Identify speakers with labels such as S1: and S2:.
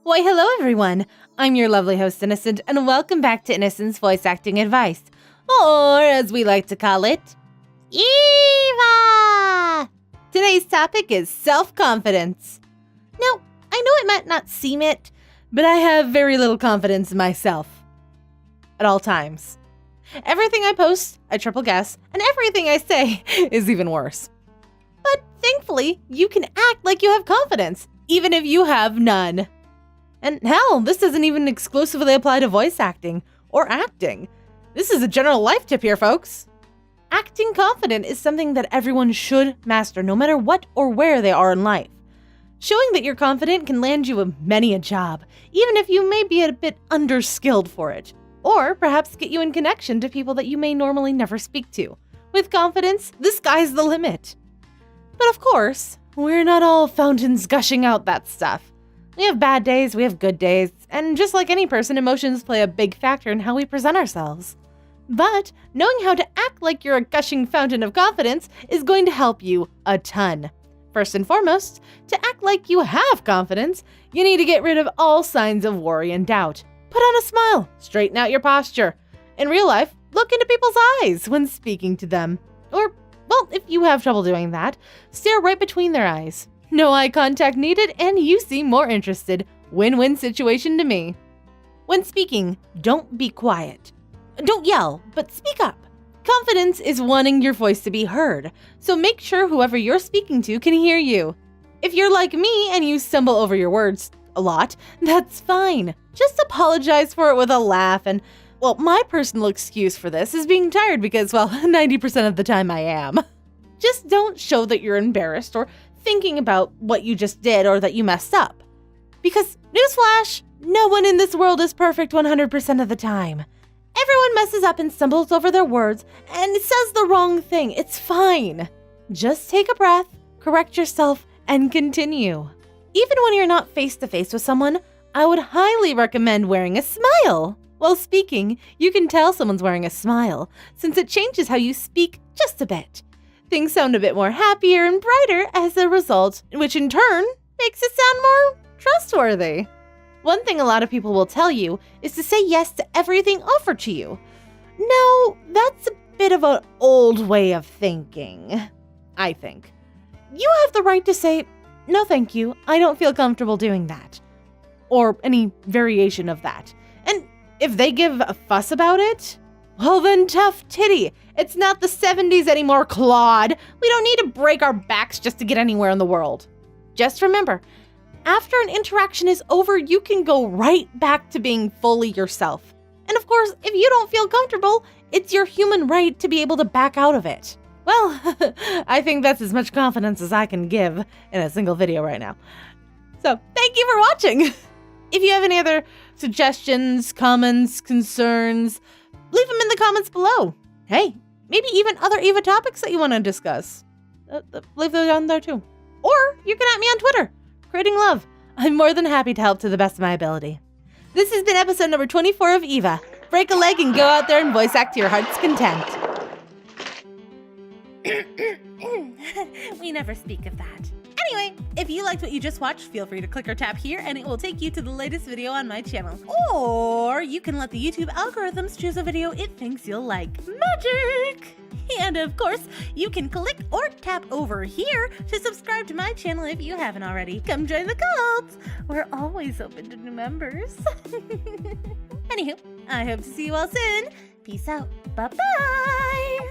S1: Why, hello everyone! I'm your lovely host, Innocent, and welcome back to Innocent's Voice Acting Advice, or as we like to call it, Eva! Today's topic is self-confidence. Now, I know it might not seem it, but I have very little confidence in myself. At all times. Everything I post, I triple guess, and everything I say is even worse. But thankfully, you can act like you have confidence, even if you have none. And hell, this doesn't even exclusively apply to voice acting or acting. This is a general life tip here, folks. Acting confident is something that everyone should master, no matter what or where they are in life. Showing that you're confident can land you many a job, even if you may be a bit underskilled for it, or perhaps get you in connection to people that you may normally never speak to. With confidence, the sky's the limit. But of course, we're not all fountains gushing out that stuff. We have bad days, we have good days, and just like any person, emotions play a big factor in how we present ourselves. But knowing how to act like you're a gushing fountain of confidence is going to help you a ton. First and foremost, to act like you have confidence, you need to get rid of all signs of worry and doubt. Put on a smile, straighten out your posture. In real life, look into people's eyes when speaking to them. Or, well, if you have trouble doing that, stare right between their eyes. No eye contact needed, and you seem more interested. Win-win situation to me. When speaking, don't be quiet. Don't yell, but speak up. Confidence is wanting your voice to be heard, so make sure whoever you're speaking to can hear you. If you're like me and you stumble over your words a lot, that's fine. Just apologize for it with a laugh and, well, my personal excuse for this is being tired because, well, 90% of the time I am. Just don't show that you're embarrassed or thinking about what you just did or that you messed up. Because, newsflash, no one in this world is perfect 100% of the time. Everyone messes up and stumbles over their words and says the wrong thing. It's fine. Just take a breath, correct yourself, and continue. Even when you're not face-to-face with someone, I would highly recommend wearing a smile. While speaking, you can tell someone's wearing a smile, since it changes how you speak just a bit. Things sound a bit more happier and brighter as a result, which in turn makes it sound more trustworthy. One thing a lot of people will tell you is to say yes to everything offered to you. No, that's a bit of an old way of thinking, I think. You have the right to say, no thank you, I don't feel comfortable doing that. Or any variation of that. And if they give a fuss about it, well then tough titty. It's not the 70s anymore, Claude. We don't need to break our backs just to get anywhere in the world. Just remember, after an interaction is over, you can go right back to being fully yourself. And of course, if you don't feel comfortable, it's your human right to be able to back out of it. Well, I think that's as much confidence as I can give in a single video right now. So, thank you for watching. If you have any other suggestions, comments, concerns, leave them in the comments below. Hey, maybe even other Eva topics that you want to discuss. Leave those down there too. Or you can at me on Twitter, Creating Love. I'm more than happy to help to the best of my ability. This has been episode number 24 of Eva. Break a leg and go out there and voice act to your heart's content. We never speak of that. Anyway, if you liked what you just watched, feel free to click or tap here and it will take you to the latest video on my channel. Or you can let the YouTube algorithms choose a video it thinks you'll like. Magic! And of course, you can click or tap over here to subscribe to my channel if you haven't already. Come join the cult! We're always open to new members. Anywho, I hope to see you all soon. Peace out. Bye-bye!